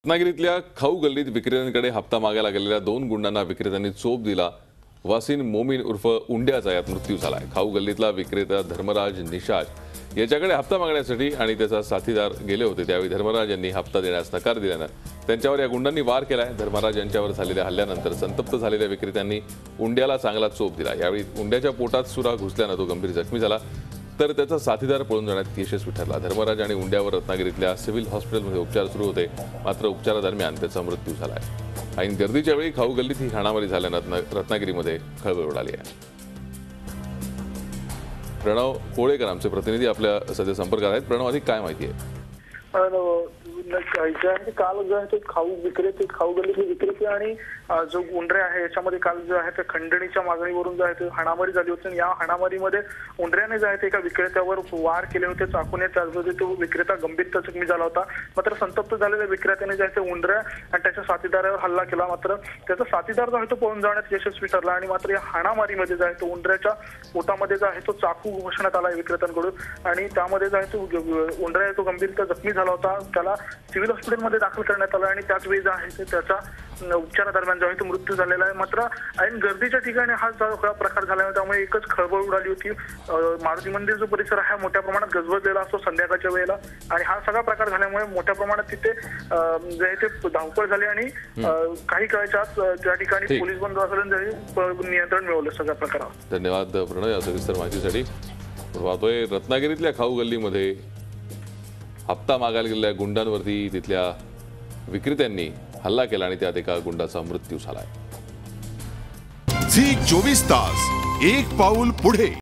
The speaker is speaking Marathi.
रत्नागिरीतल्या खाऊ गल्लीत विक्रेत्यांकडे हप्ता मागायला गेलेल्या 2 गुंडांना विक्रेत्यांनी चोप दिला। वासिन मोमीन उर्फ उंड्याचा यात मृत्यू झालाय। खाऊ गल्लीतला विक्रेता धर्मराज निशाज याच्याकडे हप्ता मागण्यासाठी आणि त्याचा साथीदार गेले होते। त्यावेळी धर्मराज यांनी हप्ता देण्यास नकार दिल्यानं त्यांच्यावर या गुंडांनी वार केलाय। धर्मराज यांच्यावर झालेल्या हल्ल्यानंतर संतप्त झालेल्या विक्रेत्यांनी उंड्याला चांगला चोप दिला। यावेळी उंड्याच्या पोटात सुरा घुसल्यानं तो गंभीर जखमी झाला, तर त्याचा साथीदार पळून जाण्यात यशस्वी ठरला। धर्मराज आणि उंड्यावर रत्नागिरीतल्या सिव्हिल हॉस्पिटलमध्ये उपचार सुरू होते, मात्र उपचारादरम्यान त्याचा मृत्यू झालाय। ऐन गर्दीच्या वेळी खाऊ गल्लीत ही हाणामारी झाल्यानं रत्नागिरीमध्ये खळबळ उडाली आहे। प्रणव कोळेकर आमचे प्रतिनिधी आपल्या सध्या संपर्कात आहेत। प्रणव, अधिक काय माहिती आहे? काल जो आहे तो खाऊ गल्लीतले विक्रेते आणि जो उंडरे आहे याच्यामध्ये काल जो आहे ते खंडणीच्या मागणीवरून जो आहे ते हाणामारी झाली होती। या हाणामारीमध्ये उंडऱ्याने जो आहे ते एका विक्रेत्यावर वार केले होते चाकूने। त्याचबरोबर तो विक्रेता गंभीर जखमी झाला होता। मात्र संतप्त झालेल्या विक्रेत्याने जो आहे ते उंडऱ्या आणि त्याच्या साथीदारावर हल्ला केला, मात्र त्याचा साथीदार जो आहे तो पळून जाण्यात यशस्वी ठरला। आणि मात्र या हाणामारीमध्ये जो आहे तो उंडऱ्याच्या पोटामध्ये जो आहे तो चाकू घुसण्यात आला विक्रेत्यांकडून आणि त्यामध्ये जो आहे तो उंडऱ्या तो गंभीर जखमी झाला होता। त्याला सिव्हिल हॉस्पिटलमध्ये दाखल करण्यात आलं आणि त्याच वेळी जो आहे ते त्याचा उपचारादरम्यान जो आहे तो मृत्यू झालेला आहे। मात्र ऐन गर्दीच्या ठिकाणी हा प्रकार झाला, त्यामुळे एकच खळबळ उडाली होती। मारुती मंदिर जो परिसर आहे मोठ्या प्रमाणात गजबजलेला असतो संध्याकाळच्या वेळेला आणि हा सगळा प्रकार झाल्यामुळे मोठ्या प्रमाणात तिथे जे आहे ते धावपळ झाली आणि काही काळाच्या आत त्या ठिकाणी पोलीस बंदोबस्ताने नियंत्रण मिळवलं सगळ्या प्रकारावर। धन्यवाद प्रणव या सविस्तर माहितीसाठी। पाहतोय रत्नागिरीतल्या खाऊ गल्लीमध्ये हप्ता मागायला गेलेल्या गुंडांवरती तिथल्या विक्रेत्यांनी हल्ला केला आणि त्यात एका गुंडाचा मृत्यू झालाय। झी 24 तास एक पाऊल पुढे।